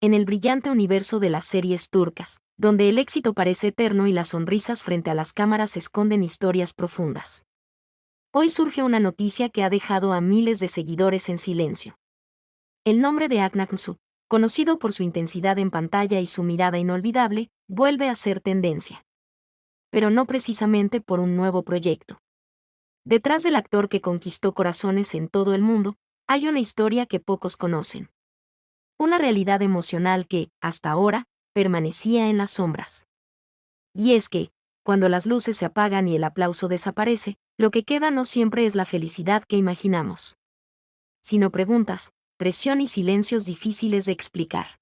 en el brillante universo de las series turcas, donde el éxito parece eterno y las sonrisas frente a las cámaras esconden historias profundas. Hoy surge una noticia que ha dejado a miles de seguidores en silencio. El nombre de Akın Aksu, conocido por su intensidad en pantalla y su mirada inolvidable, vuelve a ser tendencia. Pero no precisamente por un nuevo proyecto. Detrás del actor que conquistó corazones en todo el mundo, hay una historia que pocos conocen. Una realidad emocional que, hasta ahora, permanecía en las sombras. Y es que, cuando las luces se apagan y el aplauso desaparece, lo que queda no siempre es la felicidad que imaginamos, sino preguntas, presión y silencios difíciles de explicar.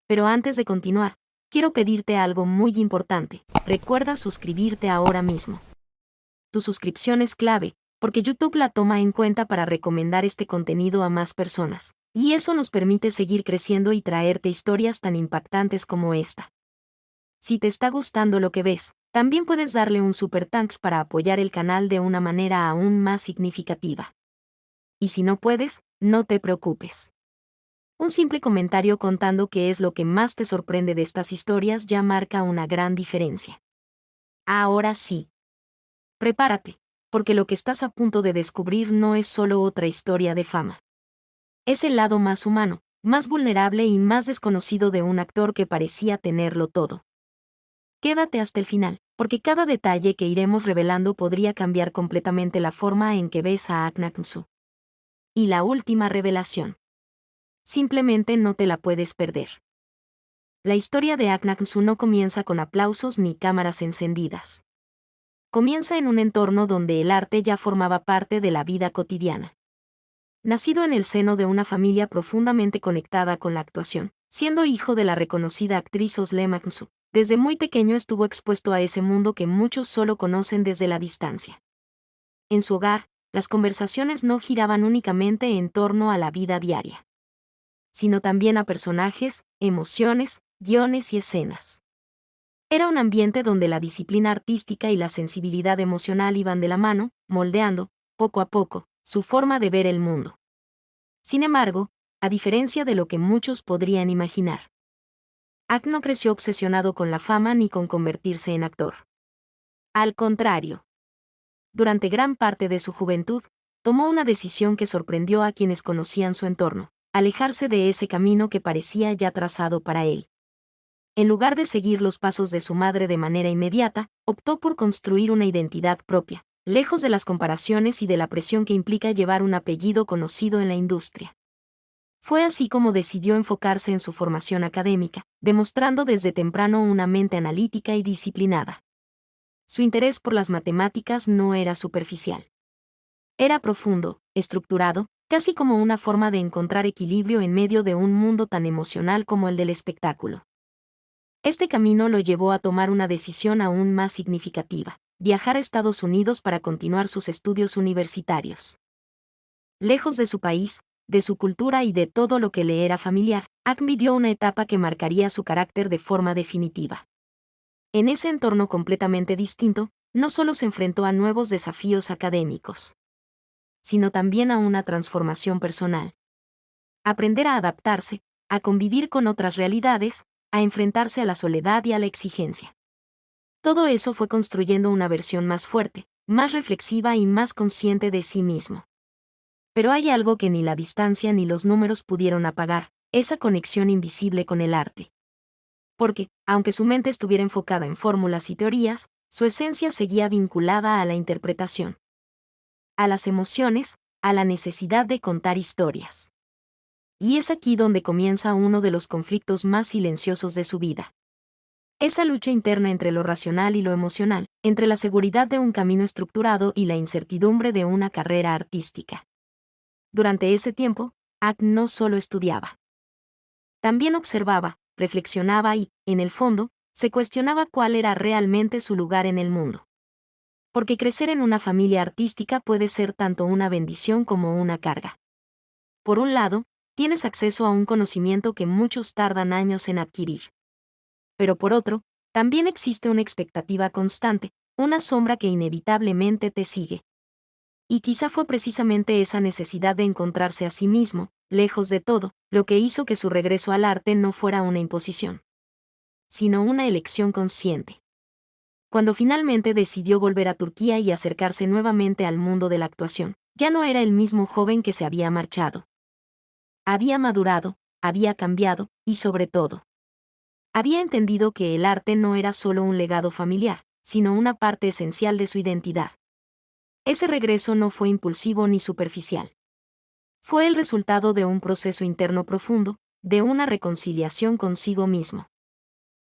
Pero antes de continuar, quiero pedirte algo muy importante. Recuerda suscribirte ahora mismo. Tu suscripción es clave, porque YouTube la toma en cuenta para recomendar este contenido a más personas, y eso nos permite seguir creciendo y traerte historias tan impactantes como esta. Si te está gustando lo que ves, también puedes darle un super thanks para apoyar el canal de una manera aún más significativa. Y si no puedes, no te preocupes. Un simple comentario contando qué es lo que más te sorprende de estas historias ya marca una gran diferencia. Ahora sí. Prepárate, porque lo que estás a punto de descubrir no es solo otra historia de fama. Es el lado más humano, más vulnerable y más desconocido de un actor que parecía tenerlo todo. Quédate hasta el final, porque cada detalle que iremos revelando podría cambiar completamente la forma en que ves a Akın Aksu. Y la última revelación. Simplemente no te la puedes perder. La historia de Akın Aksu no comienza con aplausos ni cámaras encendidas. Comienza en un entorno donde el arte ya formaba parte de la vida cotidiana. Nacido en el seno de una familia profundamente conectada con la actuación, siendo hijo de la reconocida actriz Özlem Aksu, desde muy pequeño estuvo expuesto a ese mundo que muchos solo conocen desde la distancia. En su hogar, las conversaciones no giraban únicamente en torno a la vida diaria, sino también a personajes, emociones, guiones y escenas. Era un ambiente donde la disciplina artística y la sensibilidad emocional iban de la mano, moldeando, poco a poco, su forma de ver el mundo. Sin embargo, a diferencia de lo que muchos podrían imaginar, Akın no creció obsesionado con la fama ni con convertirse en actor. Al contrario. Durante gran parte de su juventud, tomó una decisión que sorprendió a quienes conocían su entorno: alejarse de ese camino que parecía ya trazado para él. En lugar de seguir los pasos de su madre de manera inmediata, optó por construir una identidad propia, lejos de las comparaciones y de la presión que implica llevar un apellido conocido en la industria. Fue así como decidió enfocarse en su formación académica, demostrando desde temprano una mente analítica y disciplinada. Su interés por las matemáticas no era superficial. Era profundo, estructurado, casi como una forma de encontrar equilibrio en medio de un mundo tan emocional como el del espectáculo. Este camino lo llevó a tomar una decisión aún más significativa: viajar a Estados Unidos para continuar sus estudios universitarios. Lejos de su país, de su cultura y de todo lo que le era familiar, Akın vivió una etapa que marcaría su carácter de forma definitiva. En ese entorno completamente distinto, no solo se enfrentó a nuevos desafíos académicos, sino también a una transformación personal. Aprender a adaptarse, a convivir con otras realidades, a enfrentarse a la soledad y a la exigencia. Todo eso fue construyendo una versión más fuerte, más reflexiva y más consciente de sí mismo. Pero hay algo que ni la distancia ni los números pudieron apagar: esa conexión invisible con el arte. Porque, aunque su mente estuviera enfocada en fórmulas y teorías, su esencia seguía vinculada a la interpretación, a las emociones, a la necesidad de contar historias. Y es aquí donde comienza uno de los conflictos más silenciosos de su vida. Esa lucha interna entre lo racional y lo emocional, entre la seguridad de un camino estructurado y la incertidumbre de una carrera artística. Durante ese tiempo, Akın no solo estudiaba. También observaba, reflexionaba y, en el fondo, se cuestionaba cuál era realmente su lugar en el mundo. Porque crecer en una familia artística puede ser tanto una bendición como una carga. Por un lado, tienes acceso a un conocimiento que muchos tardan años en adquirir. Pero por otro, también existe una expectativa constante, una sombra que inevitablemente te sigue. Y quizá fue precisamente esa necesidad de encontrarse a sí mismo, lejos de todo, lo que hizo que su regreso al arte no fuera una imposición, sino una elección consciente. Cuando finalmente decidió volver a Turquía y acercarse nuevamente al mundo de la actuación, ya no era el mismo joven que se había marchado. Había madurado, había cambiado, y sobre todo, había entendido que el arte no era solo un legado familiar, sino una parte esencial de su identidad. Ese regreso no fue impulsivo ni superficial. Fue el resultado de un proceso interno profundo, de una reconciliación consigo mismo.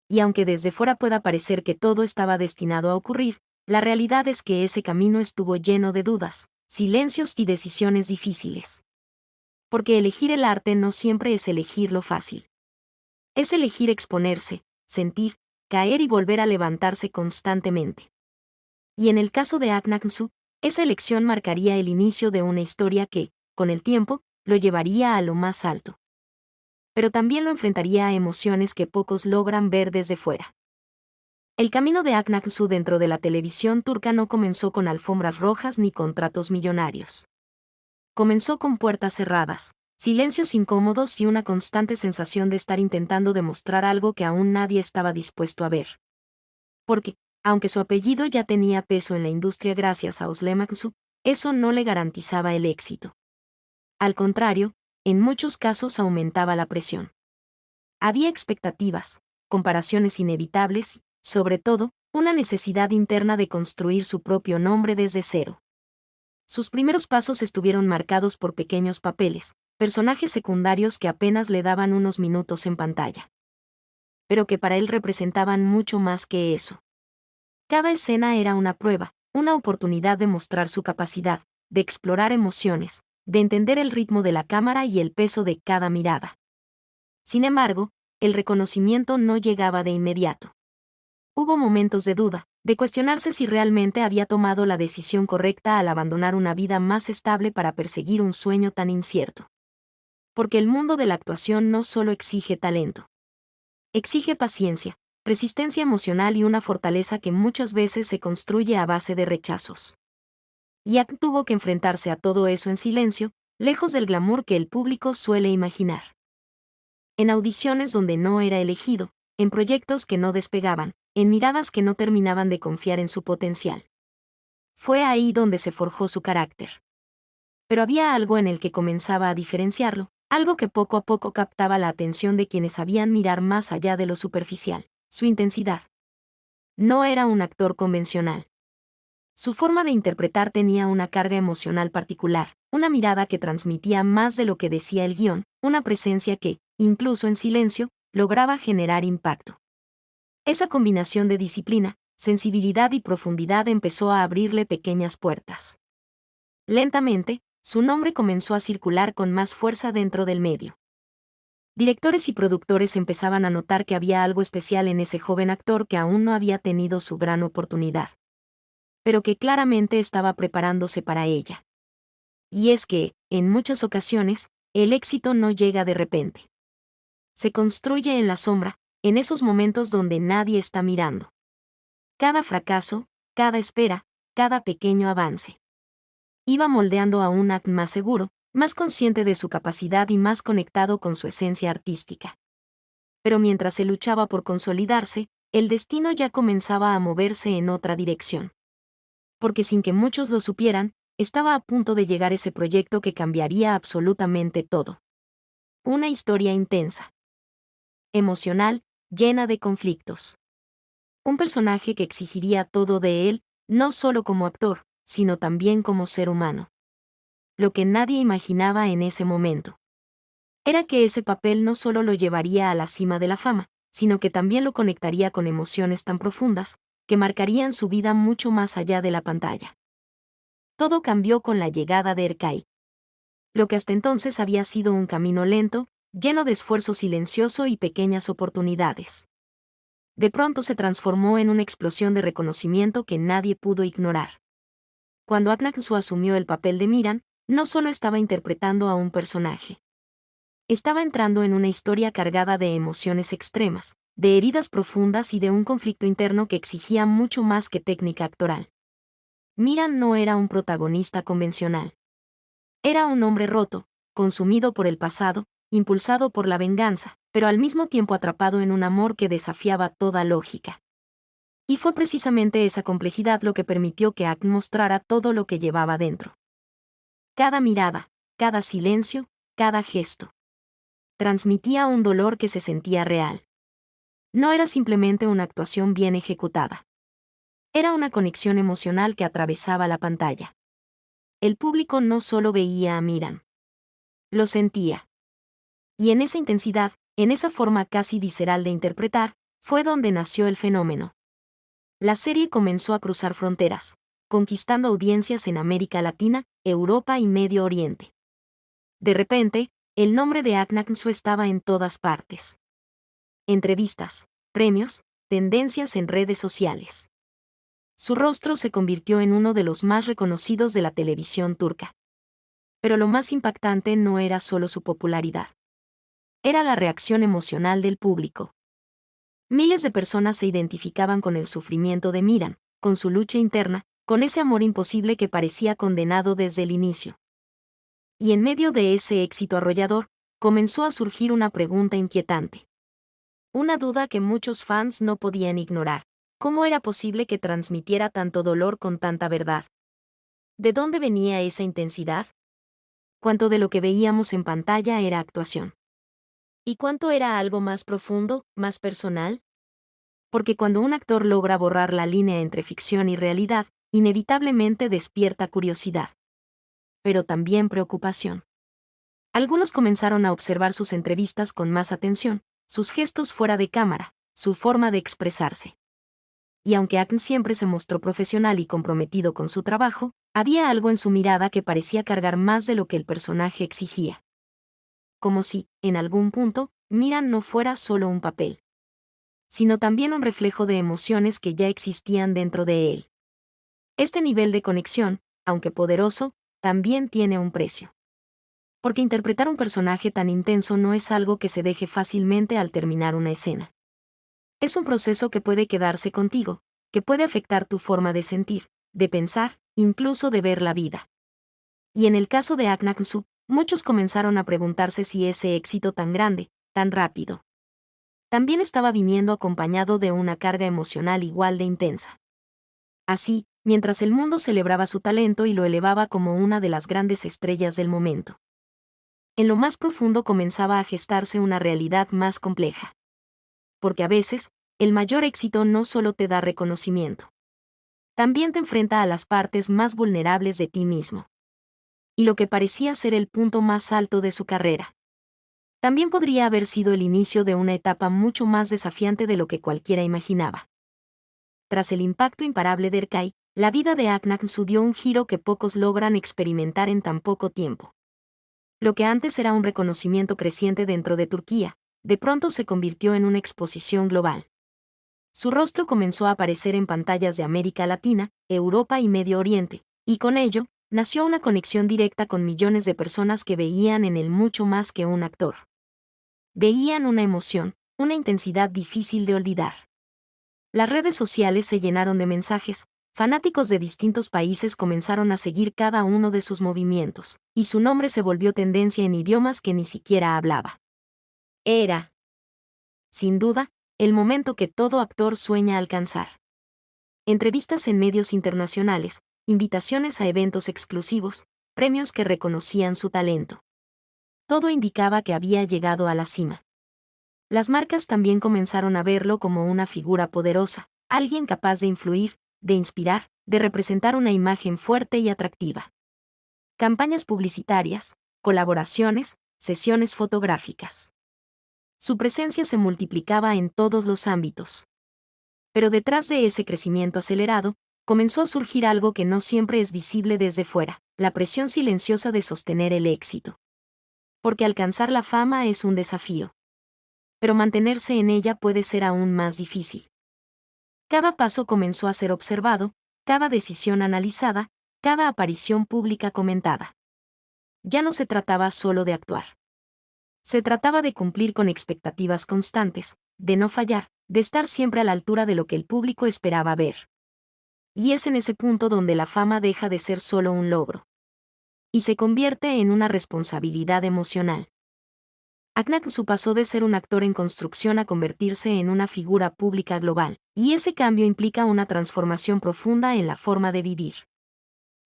Y aunque desde fuera pueda parecer que todo estaba destinado a ocurrir, la realidad es que ese camino estuvo lleno de dudas, silencios y decisiones difíciles. Porque elegir el arte no siempre es elegir lo fácil. Es elegir exponerse, sentir, caer y volver a levantarse constantemente. Y en el caso de Aknaksu, esa elección marcaría el inicio de una historia que, con el tiempo, lo llevaría a lo más alto. Pero también lo enfrentaría a emociones que pocos logran ver desde fuera. El camino de Aknaksu dentro de la televisión turca no comenzó con alfombras rojas ni contratos millonarios. Comenzó con puertas cerradas, silencios incómodos y una constante sensación de estar intentando demostrar algo que aún nadie estaba dispuesto a ver. Porque, aunque su apellido ya tenía peso en la industria gracias a Özlem Aksu, eso no le garantizaba el éxito. Al contrario, en muchos casos aumentaba la presión. Había expectativas, comparaciones inevitables y, sobre todo, una necesidad interna de construir su propio nombre desde cero. Sus primeros pasos estuvieron marcados por pequeños papeles, personajes secundarios que apenas le daban unos minutos en pantalla. Pero que para él representaban mucho más que eso. Cada escena era una prueba, una oportunidad de mostrar su capacidad, de explorar emociones, de entender el ritmo de la cámara y el peso de cada mirada. Sin embargo, el reconocimiento no llegaba de inmediato. Hubo momentos de duda, de cuestionarse si realmente había tomado la decisión correcta al abandonar una vida más estable para perseguir un sueño tan incierto. Porque el mundo de la actuación no solo exige talento. Exige paciencia, resistencia emocional y una fortaleza que muchas veces se construye a base de rechazos. Jack tuvo que enfrentarse a todo eso en silencio, lejos del glamour que el público suele imaginar. En audiciones donde no era elegido, en proyectos que no despegaban, en miradas que no terminaban de confiar en su potencial. Fue ahí donde se forjó su carácter. Pero había algo en el que comenzaba a diferenciarlo, algo que poco a poco captaba la atención de quienes sabían mirar más allá de lo superficial, su intensidad. No era un actor convencional. Su forma de interpretar tenía una carga emocional particular, una mirada que transmitía más de lo que decía el guión, una presencia que, incluso en silencio, lograba generar impacto. Esa combinación de disciplina, sensibilidad y profundidad empezó a abrirle pequeñas puertas. Lentamente, su nombre comenzó a circular con más fuerza dentro del medio. Directores y productores empezaban a notar que había algo especial en ese joven actor que aún no había tenido su gran oportunidad, pero que claramente estaba preparándose para ella. Y es que, en muchas ocasiones, el éxito no llega de repente. Se construye en la sombra, en esos momentos donde nadie está mirando. Cada fracaso, cada espera, cada pequeño avance. Iba moldeando a un Act más seguro, más consciente de su capacidad y más conectado con su esencia artística. Pero mientras se luchaba por consolidarse, el destino ya comenzaba a moverse en otra dirección. Porque sin que muchos lo supieran, estaba a punto de llegar ese proyecto que cambiaría absolutamente todo. Una historia intensa, emocional, llena de conflictos. Un personaje que exigiría todo de él, no solo como actor, sino también como ser humano. Lo que nadie imaginaba en ese momento era que ese papel no solo lo llevaría a la cima de la fama, sino que también lo conectaría con emociones tan profundas, que marcarían su vida mucho más allá de la pantalla. Todo cambió con la llegada de Erkay. Lo que hasta entonces había sido un camino lento, lleno de esfuerzo silencioso y pequeñas oportunidades. De pronto se transformó en una explosión de reconocimiento que nadie pudo ignorar. Cuando Aknaksu asumió el papel de Miran, no solo estaba interpretando a un personaje. Estaba entrando en una historia cargada de emociones extremas, de heridas profundas y de un conflicto interno que exigía mucho más que técnica actoral. Miran no era un protagonista convencional. Era un hombre roto, consumido por el pasado, impulsado por la venganza, pero al mismo tiempo atrapado en un amor que desafiaba toda lógica. Y fue precisamente esa complejidad lo que permitió que Aang mostrara todo lo que llevaba dentro. Cada mirada, cada silencio, cada gesto. Transmitía un dolor que se sentía real. No era simplemente una actuación bien ejecutada. Era una conexión emocional que atravesaba la pantalla. El público no solo veía a Miran. Lo sentía. Y en esa intensidad, en esa forma casi visceral de interpretar, fue donde nació el fenómeno. La serie comenzó a cruzar fronteras, conquistando audiencias en América Latina, Europa y Medio Oriente. De repente, el nombre de Aang Suu estaba en todas partes. Entrevistas, premios, tendencias en redes sociales. Su rostro se convirtió en uno de los más reconocidos de la televisión turca. Pero lo más impactante no era solo su popularidad. Era la reacción emocional del público. Miles de personas se identificaban con el sufrimiento de Miran, con su lucha interna, con ese amor imposible que parecía condenado desde el inicio. Y en medio de ese éxito arrollador, comenzó a surgir una pregunta inquietante. Una duda que muchos fans no podían ignorar. ¿Cómo era posible que transmitiera tanto dolor con tanta verdad? ¿De dónde venía esa intensidad? ¿Cuánto de lo que veíamos en pantalla era actuación? ¿Y cuánto era algo más profundo, más personal? Porque cuando un actor logra borrar la línea entre ficción y realidad, inevitablemente despierta curiosidad. Pero también preocupación. Algunos comenzaron a observar sus entrevistas con más atención, sus gestos fuera de cámara, su forma de expresarse. Y aunque Aang siempre se mostró profesional y comprometido con su trabajo, había algo en su mirada que parecía cargar más de lo que el personaje exigía. Como si, en algún punto, Miran no fuera solo un papel, sino también un reflejo de emociones que ya existían dentro de él. Este nivel de conexión, aunque poderoso, también tiene un precio. Porque interpretar un personaje tan intenso no es algo que se deje fácilmente al terminar una escena. Es un proceso que puede quedarse contigo, que puede afectar tu forma de sentir, de pensar, incluso de ver la vida. Y en el caso de Aang Suu, muchos comenzaron a preguntarse si ese éxito tan grande, tan rápido, también estaba viniendo acompañado de una carga emocional igual de intensa. Así, mientras el mundo celebraba su talento y lo elevaba como una de las grandes estrellas del momento, en lo más profundo comenzaba a gestarse una realidad más compleja. Porque a veces, el mayor éxito no solo te da reconocimiento, también te enfrenta a las partes más vulnerables de ti mismo. Y lo que parecía ser el punto más alto de su carrera, también podría haber sido el inicio de una etapa mucho más desafiante de lo que cualquiera imaginaba. Tras el impacto imparable de Erkai, la vida de Aang Suu dio un giro que pocos logran experimentar en tan poco tiempo. Lo que antes era un reconocimiento creciente dentro de Turquía, de pronto se convirtió en una exposición global. Su rostro comenzó a aparecer en pantallas de América Latina, Europa y Medio Oriente, y con ello, nació una conexión directa con millones de personas que veían en él mucho más que un actor. Veían una emoción, una intensidad difícil de olvidar. Las redes sociales se llenaron de mensajes, fanáticos de distintos países comenzaron a seguir cada uno de sus movimientos, y su nombre se volvió tendencia en idiomas que ni siquiera hablaba. Era, sin duda, el momento que todo actor sueña alcanzar. Entrevistas en medios internacionales, invitaciones a eventos exclusivos, premios que reconocían su talento. Todo indicaba que había llegado a la cima. Las marcas también comenzaron a verlo como una figura poderosa, alguien capaz de influir, de inspirar, de representar una imagen fuerte y atractiva. Campañas publicitarias, colaboraciones, sesiones fotográficas. Su presencia se multiplicaba en todos los ámbitos. Pero detrás de ese crecimiento acelerado, comenzó a surgir algo que no siempre es visible desde fuera, la presión silenciosa de sostener el éxito. Porque alcanzar la fama es un desafío. Pero mantenerse en ella puede ser aún más difícil. Cada paso comenzó a ser observado, cada decisión analizada, cada aparición pública comentada. Ya no se trataba solo de actuar. Se trataba de cumplir con expectativas constantes, de no fallar, de estar siempre a la altura de lo que el público esperaba ver. Y es en ese punto donde la fama deja de ser solo un logro. y se convierte en una responsabilidad emocional. Aknaksu pasó de ser un actor en construcción a convertirse en una figura pública global, y ese cambio implica una transformación profunda en la forma de vivir.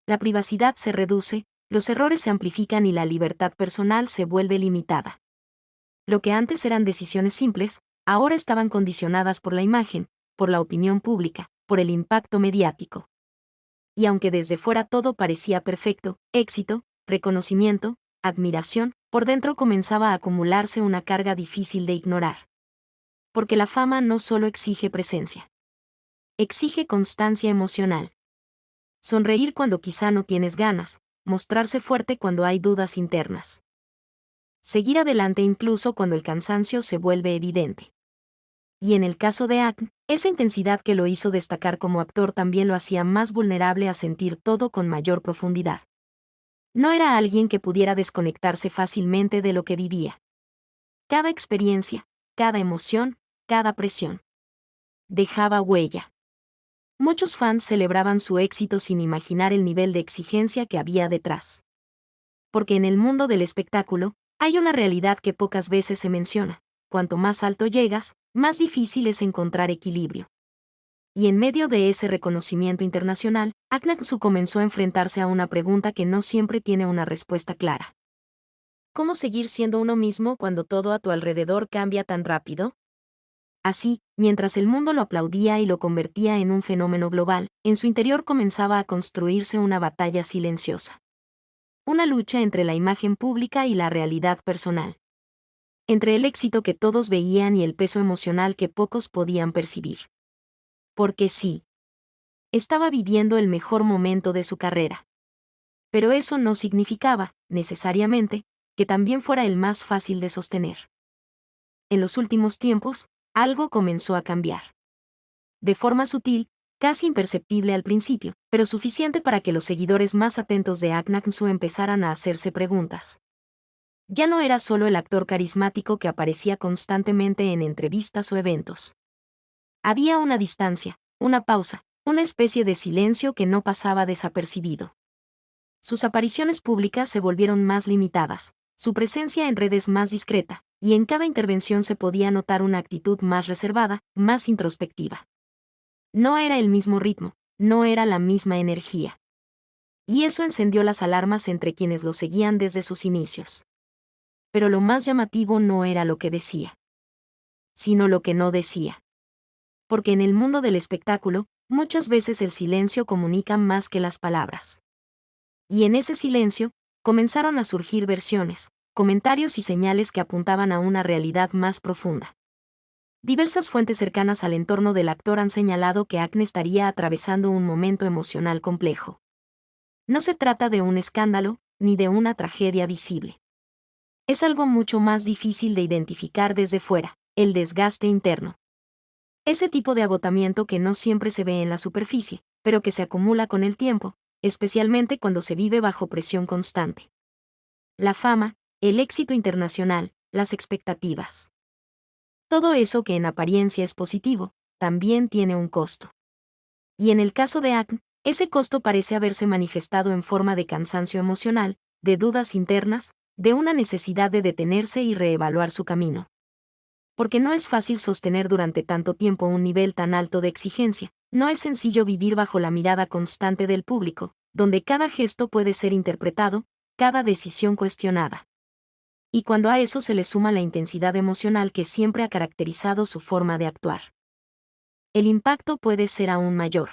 La privacidad se reduce, los errores se amplifican y la libertad personal se vuelve limitada. Lo que antes eran decisiones simples, ahora estaban condicionadas por la imagen, por la opinión pública, por el impacto mediático. Y aunque desde fuera todo parecía perfecto, éxito, reconocimiento, admiración, por dentro comenzaba a acumularse una carga difícil de ignorar. Porque la fama no solo exige presencia. Exige constancia emocional. Sonreír cuando quizá no tienes ganas, mostrarse fuerte cuando hay dudas internas. Seguir adelante incluso cuando el cansancio se vuelve evidente. Y en el caso de Akn, esa intensidad que lo hizo destacar como actor también lo hacía más vulnerable a sentir todo con mayor profundidad. No era alguien que pudiera desconectarse fácilmente de lo que vivía. Cada experiencia, cada emoción, cada presión dejaba huella. Muchos fans celebraban su éxito sin imaginar el nivel de exigencia que había detrás. Porque en el mundo del espectáculo, hay una realidad que pocas veces se menciona: cuanto más alto llegas, más difícil es encontrar equilibrio. Y en medio de ese reconocimiento internacional, Aknaksu comenzó a enfrentarse a una pregunta que no siempre tiene una respuesta clara. ¿Cómo seguir siendo uno mismo cuando todo a tu alrededor cambia tan rápido? Así, mientras el mundo lo aplaudía y lo convertía en un fenómeno global, en su interior comenzaba a construirse una batalla silenciosa. Una lucha entre la imagen pública y la realidad personal. Entre el éxito que todos veían y el peso emocional que pocos podían percibir. Porque sí, estaba viviendo el mejor momento de su carrera. Pero eso no significaba, necesariamente, que también fuera el más fácil de sostener. En los últimos tiempos, algo comenzó a cambiar. De forma sutil, casi imperceptible al principio, pero suficiente para que los seguidores más atentos de Aknaksu empezaran a hacerse preguntas. Ya no era solo el actor carismático que aparecía constantemente en entrevistas o eventos. Había una distancia, una pausa, una especie de silencio que no pasaba desapercibido. Sus apariciones públicas se volvieron más limitadas, su presencia en redes más discreta, y en cada intervención se podía notar una actitud más reservada, más introspectiva. No era el mismo ritmo, no era la misma energía. Y eso encendió las alarmas entre quienes lo seguían desde sus inicios. Pero lo más llamativo no era lo que decía, sino lo que no decía. Porque en el mundo del espectáculo, muchas veces el silencio comunica más que las palabras. Y en ese silencio, comenzaron a surgir versiones, comentarios y señales que apuntaban a una realidad más profunda. Diversas fuentes cercanas al entorno del actor han señalado que Akne estaría atravesando un momento emocional complejo. No se trata de un escándalo, ni de una tragedia visible. Es algo mucho más difícil de identificar desde fuera: el desgaste interno. Ese tipo de agotamiento que no siempre se ve en la superficie, pero que se acumula con el tiempo, especialmente cuando se vive bajo presión constante. La fama, el éxito internacional, las expectativas. Todo eso que en apariencia es positivo, también tiene un costo. Y en el caso de Akn, ese costo parece haberse manifestado en forma de cansancio emocional, de dudas internas, de una necesidad de detenerse y reevaluar su camino. Porque no es fácil sostener durante tanto tiempo un nivel tan alto de exigencia, no es sencillo vivir bajo la mirada constante del público, donde cada gesto puede ser interpretado, cada decisión cuestionada. Y cuando a eso se le suma la intensidad emocional que siempre ha caracterizado su forma de actuar, el impacto puede ser aún mayor.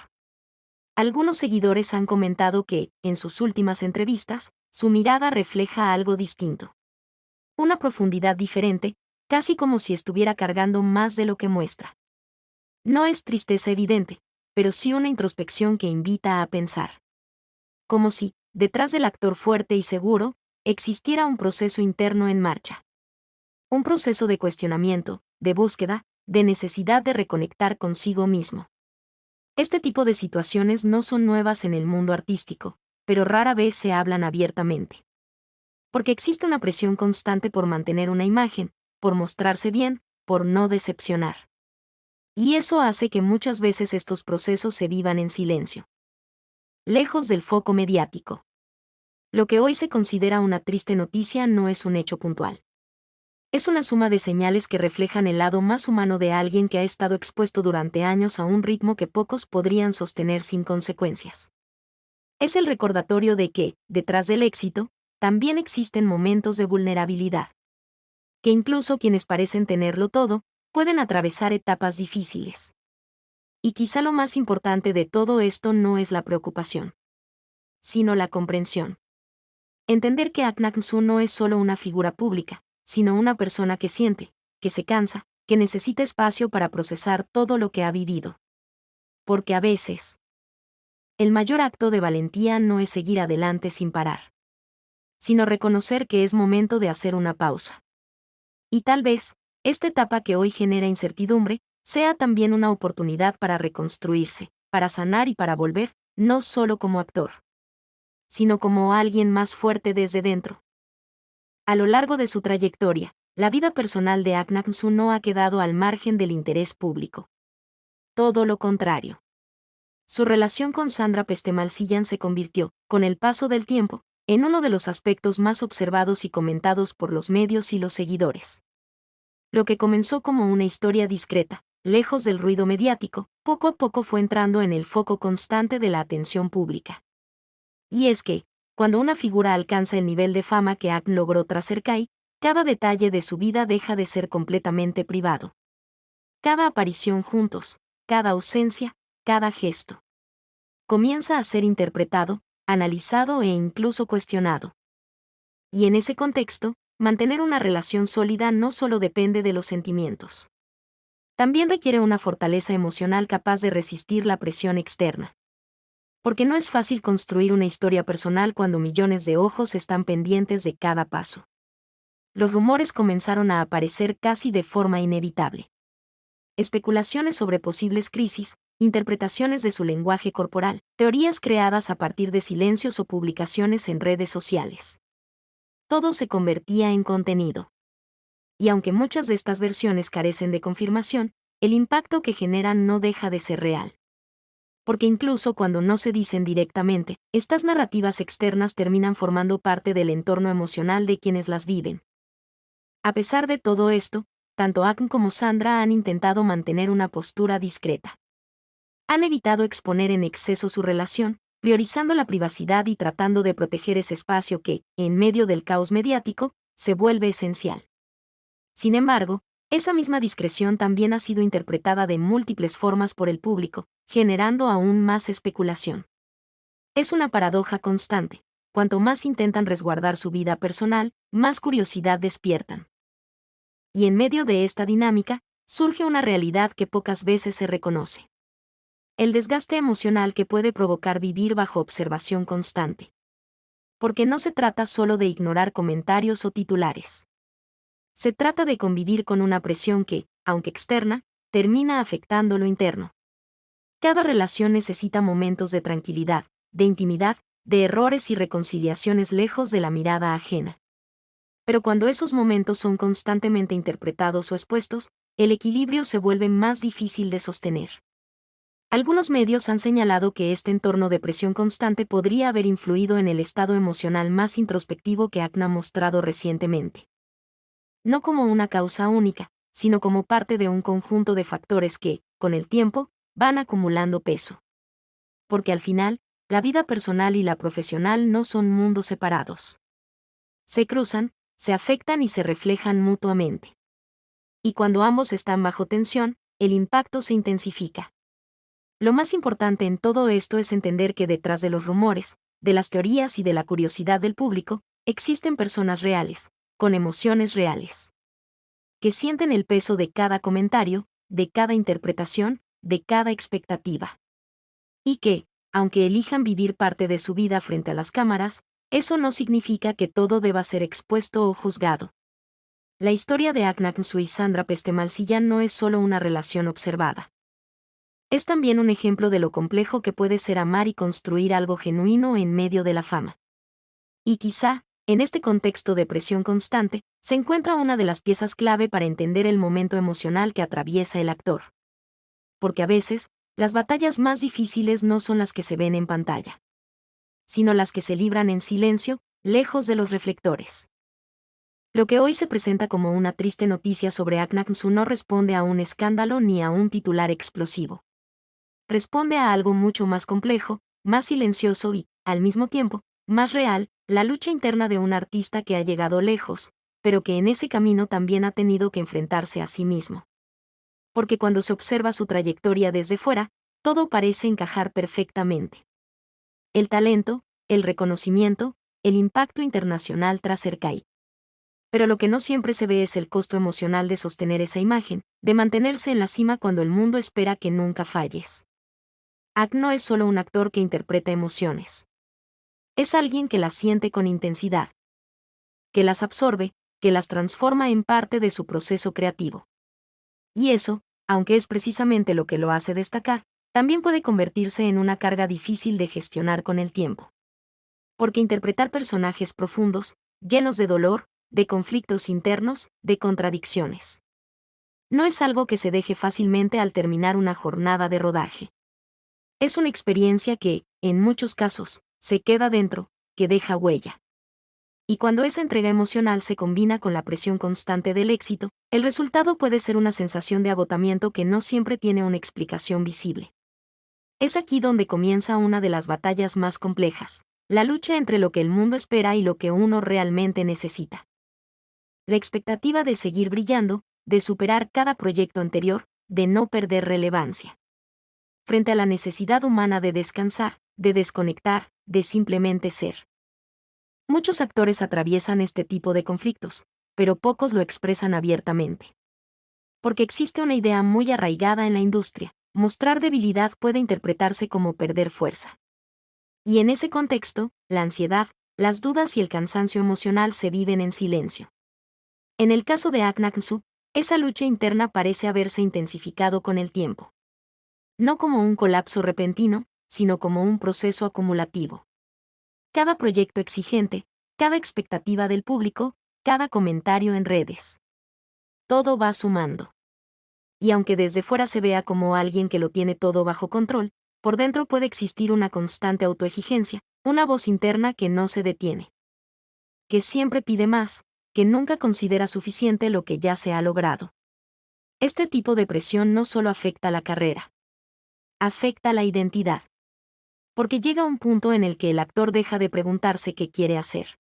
Algunos seguidores han comentado que, en sus últimas entrevistas, su mirada refleja algo distinto. Una profundidad diferente, casi como si estuviera cargando más de lo que muestra. No es tristeza evidente, pero sí una introspección que invita a pensar. Como si, detrás del actor fuerte y seguro, existiera un proceso interno en marcha. Un proceso de cuestionamiento, de búsqueda, de necesidad de reconectar consigo mismo. Este tipo de situaciones no son nuevas en el mundo artístico, pero rara vez se hablan abiertamente. Porque existe una presión constante por mantener una imagen, por mostrarse bien, por no decepcionar. Y eso hace que muchas veces estos procesos se vivan en silencio, lejos del foco mediático. Lo que hoy se considera una triste noticia no es un hecho puntual. Es una suma de señales que reflejan el lado más humano de alguien que ha estado expuesto durante años a un ritmo que pocos podrían sostener sin consecuencias. Es el recordatorio de que, detrás del éxito, también existen momentos de vulnerabilidad. Que incluso quienes parecen tenerlo todo, pueden atravesar etapas difíciles. Y quizá lo más importante de todo esto no es la preocupación, sino la comprensión. Entender que Akhenaten no es solo una figura pública, sino una persona que siente, que se cansa, que necesita espacio para procesar todo lo que ha vivido. Porque a veces, el mayor acto de valentía no es seguir adelante sin parar, sino reconocer que es momento de hacer una pausa. Y tal vez, esta etapa que hoy genera incertidumbre, sea también una oportunidad para reconstruirse, para sanar y para volver, no solo como actor, sino como alguien más fuerte desde dentro. A lo largo de su trayectoria, la vida personal de Akhenaten no ha quedado al margen del interés público. Todo lo contrario. Su relación con Sandra Pestemalcillan se convirtió, con el paso del tiempo, en uno de los aspectos más observados y comentados por los medios y los seguidores. Lo que comenzó como una historia discreta, lejos del ruido mediático, poco a poco fue entrando en el foco constante de la atención pública. Y es que, cuando una figura alcanza el nivel de fama que Akhenaten logró tras Serkai, cada detalle de su vida deja de ser completamente privado. Cada aparición juntos, cada ausencia, cada gesto, comienza a ser interpretado, analizado e incluso cuestionado. Y en ese contexto, mantener una relación sólida no solo depende de los sentimientos. También requiere una fortaleza emocional capaz de resistir la presión externa. Porque no es fácil construir una historia personal cuando millones de ojos están pendientes de cada paso. Los rumores comenzaron a aparecer casi de forma inevitable. Especulaciones sobre posibles crisis, interpretaciones de su lenguaje corporal, teorías creadas a partir de silencios o publicaciones en redes sociales. Todo se convertía en contenido. Y aunque muchas de estas versiones carecen de confirmación, el impacto que generan no deja de ser real. Porque incluso cuando no se dicen directamente, estas narrativas externas terminan formando parte del entorno emocional de quienes las viven. A pesar de todo esto, tanto Akhenaten como Sandra han intentado mantener una postura discreta. Han evitado exponer en exceso su relación, priorizando la privacidad y tratando de proteger ese espacio que, en medio del caos mediático, se vuelve esencial. Sin embargo, esa misma discreción también ha sido interpretada de múltiples formas por el público, generando aún más especulación. Es una paradoja constante. Cuanto más intentan resguardar su vida personal, más curiosidad despiertan. Y en medio de esta dinámica, surge una realidad que pocas veces se reconoce. El desgaste emocional que puede provocar vivir bajo observación constante. Porque no se trata solo de ignorar comentarios o titulares. Se trata de convivir con una presión que, aunque externa, termina afectando lo interno. Cada relación necesita momentos de tranquilidad, de intimidad, de errores y reconciliaciones lejos de la mirada ajena. Pero cuando esos momentos son constantemente interpretados o expuestos, el equilibrio se vuelve más difícil de sostener. Algunos medios han señalado que este entorno de presión constante podría haber influido en el estado emocional más introspectivo que Akhenaten ha mostrado recientemente. No como una causa única, sino como parte de un conjunto de factores que, con el tiempo, van acumulando peso. Porque al final, la vida personal y la profesional no son mundos separados. Se cruzan, se afectan y se reflejan mutuamente. Y cuando ambos están bajo tensión, el impacto se intensifica. Lo más importante en todo esto es entender que detrás de los rumores, de las teorías y de la curiosidad del público, existen personas reales, con emociones reales, que sienten el peso de cada comentario, de cada interpretación, de cada expectativa. Y que, aunque elijan vivir parte de su vida frente a las cámaras, eso no significa que todo deba ser expuesto o juzgado. La historia de Akhenaten y Sandra Pestemalcillan no es solo una relación observada. Es también un ejemplo de lo complejo que puede ser amar y construir algo genuino en medio de la fama. Y quizá, en este contexto de presión constante, se encuentra una de las piezas clave para entender el momento emocional que atraviesa el actor. Porque a veces, las batallas más difíciles no son las que se ven en pantalla, sino las que se libran en silencio, lejos de los reflectores. Lo que hoy se presenta como una triste noticia sobre Ahn Nak-soo no responde a un escándalo ni a un titular explosivo. Responde a algo mucho más complejo, más silencioso y, al mismo tiempo, más real, la lucha interna de un artista que ha llegado lejos, pero que en ese camino también ha tenido que enfrentarse a sí mismo. Porque cuando se observa su trayectoria desde fuera, todo parece encajar perfectamente. El talento, el reconocimiento, el impacto internacional tras Erkai. Pero lo que no siempre se ve es el costo emocional de sostener esa imagen, de mantenerse en la cima cuando el mundo espera que nunca falles. Ahn no es solo un actor que interpreta emociones. Es alguien que las siente con intensidad, que las absorbe, que las transforma en parte de su proceso creativo. Y eso, aunque es precisamente lo que lo hace destacar, también puede convertirse en una carga difícil de gestionar con el tiempo. Porque interpretar personajes profundos, llenos de dolor, de conflictos internos, de contradicciones, no es algo que se deje fácilmente al terminar una jornada de rodaje. Es una experiencia que, en muchos casos, se queda dentro, que deja huella. Y cuando esa entrega emocional se combina con la presión constante del éxito, el resultado puede ser una sensación de agotamiento que no siempre tiene una explicación visible. Es aquí donde comienza una de las batallas más complejas, la lucha entre lo que el mundo espera y lo que uno realmente necesita. La expectativa de seguir brillando, de superar cada proyecto anterior, de no perder relevancia. Frente a la necesidad humana de descansar, de desconectar, de simplemente ser. Muchos actores atraviesan este tipo de conflictos, pero pocos lo expresan abiertamente. Porque existe una idea muy arraigada en la industria: mostrar debilidad puede interpretarse como perder fuerza. Y en ese contexto, la ansiedad, las dudas y el cansancio emocional se viven en silencio. En el caso de Ahn Nak-soo, esa lucha interna parece haberse intensificado con el tiempo. No como un colapso repentino, sino como un proceso acumulativo. Cada proyecto exigente, cada expectativa del público, cada comentario en redes. Todo va sumando. Y aunque desde fuera se vea como alguien que lo tiene todo bajo control, por dentro puede existir una constante autoexigencia, una voz interna que no se detiene. Que siempre pide más, que nunca considera suficiente lo que ya se ha logrado. Este tipo de presión no solo afecta la carrera. Afecta la identidad. Porque llega un punto en el que el actor deja de preguntarse qué quiere hacer.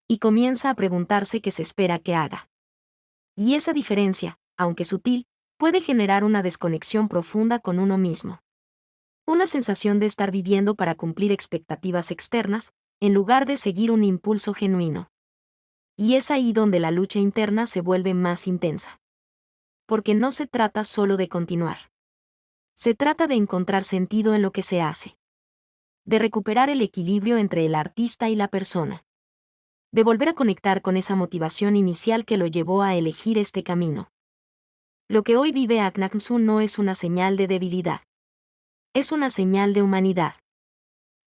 Y comienza a preguntarse qué se espera que haga. Y esa diferencia, aunque sutil, puede generar una desconexión profunda con uno mismo. Una sensación de estar viviendo para cumplir expectativas externas, en lugar de seguir un impulso genuino. Y es ahí donde la lucha interna se vuelve más intensa. Porque no se trata solo de continuar. Se trata de encontrar sentido en lo que se hace. De recuperar el equilibrio entre el artista y la persona. De volver a conectar con esa motivación inicial que lo llevó a elegir este camino. Lo que hoy vive Ahn Nak-soo no es una señal de debilidad. Es una señal de humanidad.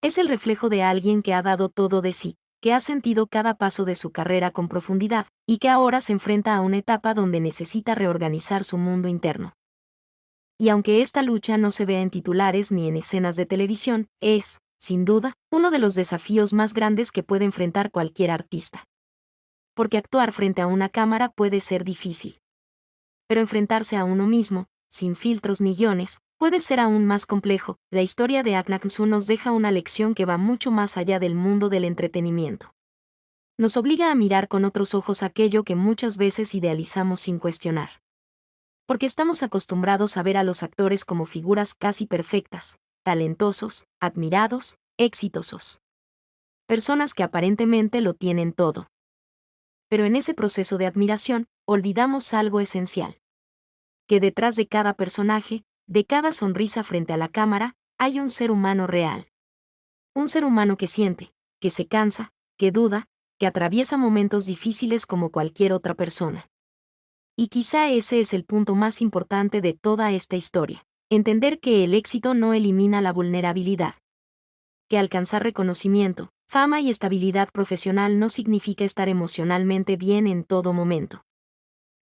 Es el reflejo de alguien que ha dado todo de sí, que ha sentido cada paso de su carrera con profundidad, y que ahora se enfrenta a una etapa donde necesita reorganizar su mundo interno. Y aunque esta lucha no se vea en titulares ni en escenas de televisión, es, sin duda, uno de los desafíos más grandes que puede enfrentar cualquier artista. Porque actuar frente a una cámara puede ser difícil. Pero enfrentarse a uno mismo, sin filtros ni guiones, puede ser aún más complejo. La historia de Ahn Nak-soo nos deja una lección que va mucho más allá del mundo del entretenimiento. Nos obliga a mirar con otros ojos aquello que muchas veces idealizamos sin cuestionar. Porque estamos acostumbrados a ver a los actores como figuras casi perfectas, talentosos, admirados, exitosos. Personas que aparentemente lo tienen todo. Pero en ese proceso de admiración, olvidamos algo esencial. Que detrás de cada personaje, de cada sonrisa frente a la cámara, hay un ser humano real. Un ser humano que siente, que se cansa, que duda, que atraviesa momentos difíciles como cualquier otra persona. Y quizá ese es el punto más importante de toda esta historia. Entender que el éxito no elimina la vulnerabilidad. Que alcanzar reconocimiento, fama y estabilidad profesional no significa estar emocionalmente bien en todo momento.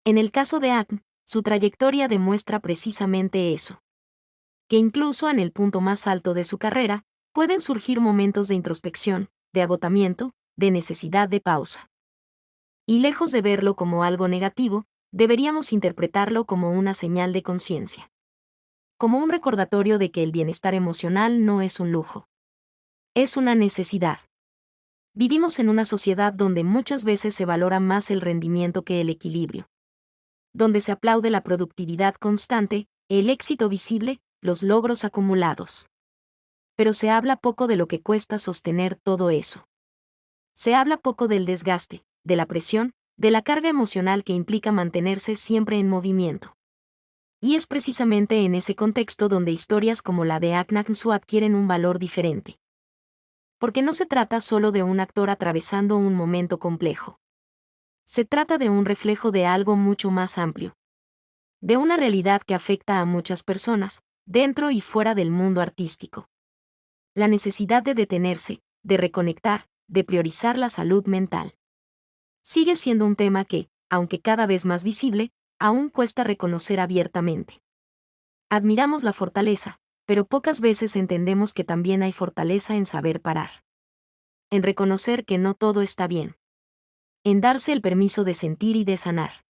En el caso de Ahn, su trayectoria demuestra precisamente eso. Que incluso en el punto más alto de su carrera, Pueden surgir momentos de introspección, de agotamiento, de necesidad de pausa. Y lejos de verlo como algo negativo, deberíamos interpretarlo como una señal de conciencia. Como un recordatorio de que el bienestar emocional no es un lujo. Es una necesidad. Vivimos en una sociedad donde muchas veces se valora más el rendimiento que el equilibrio. Donde se aplaude la productividad constante, el éxito visible, los logros acumulados. Pero se habla poco de lo que cuesta sostener todo eso. Se habla poco del desgaste, de la presión, de la carga emocional que implica mantenerse siempre en movimiento. Y es precisamente en ese contexto donde historias como la de Ahn Nak-soo adquieren un valor diferente. Porque no se trata solo de un actor atravesando un momento complejo. Se trata de un reflejo de algo mucho más amplio. De una realidad que afecta a muchas personas, dentro y fuera del mundo artístico. La necesidad de detenerse, de reconectar, de priorizar la salud mental. Sigue siendo un tema que, aunque cada vez más visible, aún cuesta reconocer abiertamente. Admiramos la fortaleza, pero pocas veces entendemos que también hay fortaleza en saber parar. En reconocer que no todo está bien. En darse el permiso de sentir y de sanar.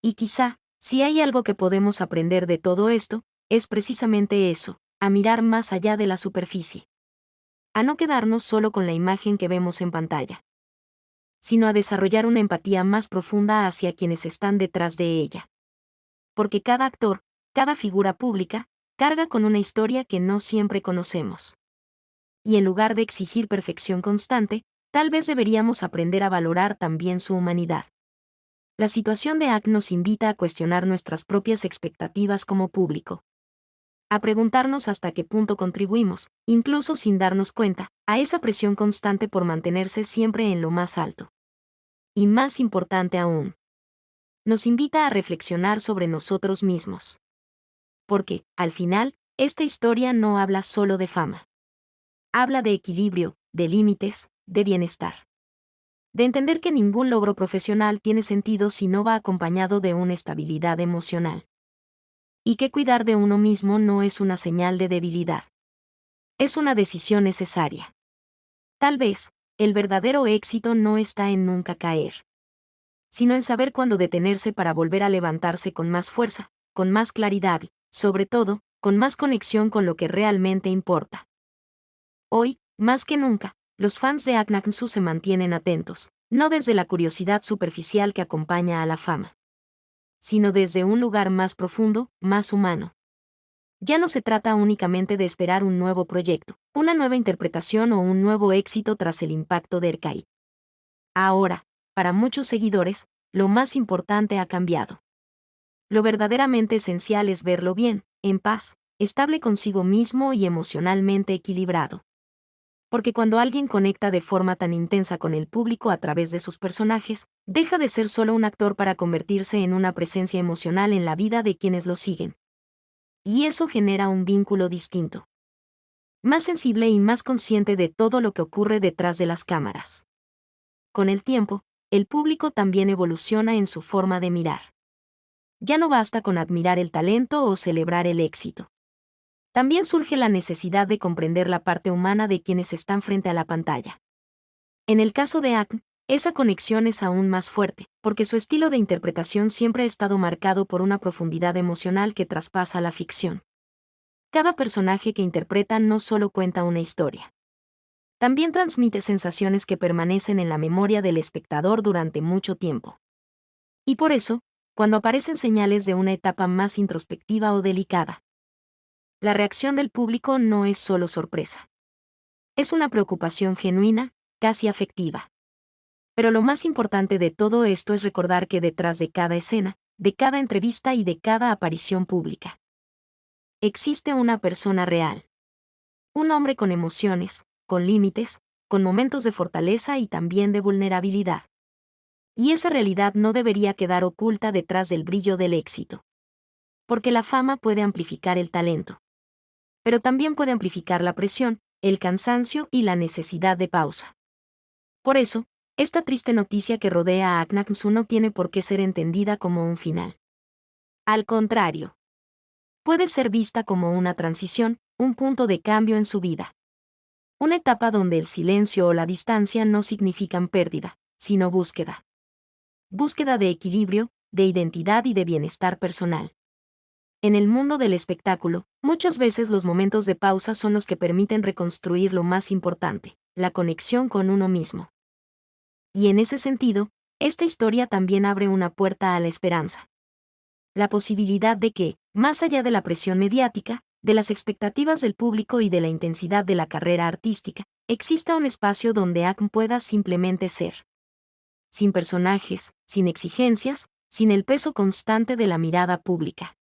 Y quizá, si hay algo que podemos aprender de todo esto, es precisamente eso, a mirar más allá de la superficie. A no quedarnos solo con la imagen que vemos en pantalla, sino a desarrollar una empatía más profunda hacia quienes están detrás de ella. Porque cada actor, cada figura pública, carga con una historia que no siempre conocemos. Y en lugar de exigir perfección constante, tal vez deberíamos aprender a valorar también su humanidad. La situación de Ahn nos invita a cuestionar nuestras propias expectativas como público. A preguntarnos hasta qué punto contribuimos, incluso sin darnos cuenta, a esa presión constante por mantenerse siempre en lo más alto. Y más importante aún, nos invita a reflexionar sobre nosotros mismos. Porque, al final, esta historia no habla solo de fama. Habla de equilibrio, de límites, de bienestar. De entender que ningún logro profesional tiene sentido si no va acompañado de una estabilidad emocional. Y que cuidar de uno mismo no es una señal de debilidad. Es una decisión necesaria. Tal vez, el verdadero éxito no está en nunca caer, sino en saber cuándo detenerse para volver a levantarse con más fuerza, con más claridad y, sobre todo, con más conexión con lo que realmente importa. Hoy, más que nunca, los fans de Ahn Nak-soo se mantienen atentos, no desde la curiosidad superficial que acompaña a la fama, sino desde un lugar más profundo, más humano. Ya no se trata únicamente de esperar un nuevo proyecto, una nueva interpretación o un nuevo éxito tras el impacto de Erkai. Ahora, para muchos seguidores, lo más importante ha cambiado. Lo verdaderamente esencial es verlo bien, en paz, estable consigo mismo y emocionalmente equilibrado. Porque cuando alguien conecta de forma tan intensa con el público a través de sus personajes, deja de ser solo un actor para convertirse en una presencia emocional en la vida de quienes lo siguen. Y eso genera un vínculo distinto. Más sensible y más consciente de todo lo que ocurre detrás de las cámaras. Con el tiempo, el público también evoluciona en su forma de mirar. Ya no basta con admirar el talento o celebrar el éxito. También surge la necesidad de comprender la parte humana de quienes están frente a la pantalla. En el caso de Ahn, esa conexión es aún más fuerte, porque su estilo de interpretación siempre ha estado marcado por una profundidad emocional que traspasa la ficción. Cada personaje que interpreta no solo cuenta una historia. También transmite sensaciones que permanecen en la memoria del espectador durante mucho tiempo. Y por eso, cuando aparecen señales de una etapa más introspectiva o delicada, la reacción del público no es solo sorpresa. Es una preocupación genuina, casi afectiva. Pero lo más importante de todo esto es recordar que detrás de cada escena, de cada entrevista y de cada aparición pública, existe una persona real. Un hombre con emociones, con límites, con momentos de fortaleza y también de vulnerabilidad. Y esa realidad no debería quedar oculta detrás del brillo del éxito. Porque la fama puede amplificar el talento. Pero también puede amplificar la presión, el cansancio y la necesidad de pausa. Por eso, esta triste noticia que rodea a Ahn Nak-soo no tiene por qué ser entendida como un final. Al contrario, puede ser vista como una transición, un punto de cambio en su vida. Una etapa donde el silencio o la distancia no significan pérdida, sino búsqueda. Búsqueda de equilibrio, de identidad y de bienestar personal. En el mundo del espectáculo, muchas veces los momentos de pausa son los que permiten reconstruir lo más importante, la conexión con uno mismo. Y en ese sentido, esta historia también abre una puerta a la esperanza. La posibilidad de que, más allá de la presión mediática, de las expectativas del público y de la intensidad de la carrera artística, exista un espacio donde Akon pueda simplemente ser. Sin personajes, sin exigencias, sin el peso constante de la mirada pública.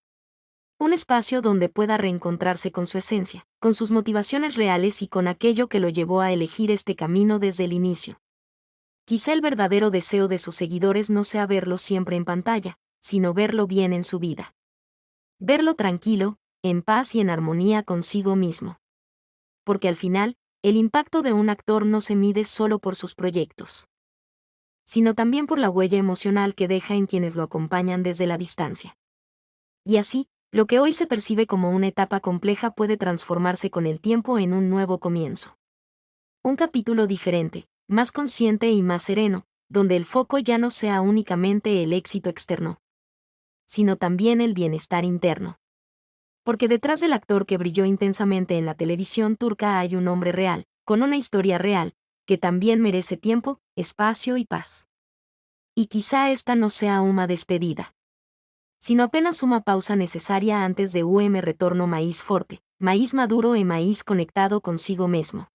Un espacio donde pueda reencontrarse con su esencia, con sus motivaciones reales y con aquello que lo llevó a elegir este camino desde el inicio. Quizá el verdadero deseo de sus seguidores no sea verlo siempre en pantalla, sino verlo bien en su vida. Verlo tranquilo, en paz y en armonía consigo mismo. Porque al final, el impacto de un actor no se mide solo por sus proyectos, sino también por la huella emocional que deja en quienes lo acompañan desde la distancia. Y así, lo que hoy se percibe como una etapa compleja puede transformarse con el tiempo en un nuevo comienzo. Un capítulo diferente, más consciente y más sereno, donde el foco ya no sea únicamente el éxito externo, sino también el bienestar interno. Porque detrás del actor que brilló intensamente en la televisión turca hay un hombre real, con una historia real, que también merece tiempo, espacio y paz. Y quizá esta no sea una despedida, sino apenas una pausa necesaria antes de retorno maíz forte, maíz maduro e maíz conectado consigo mismo.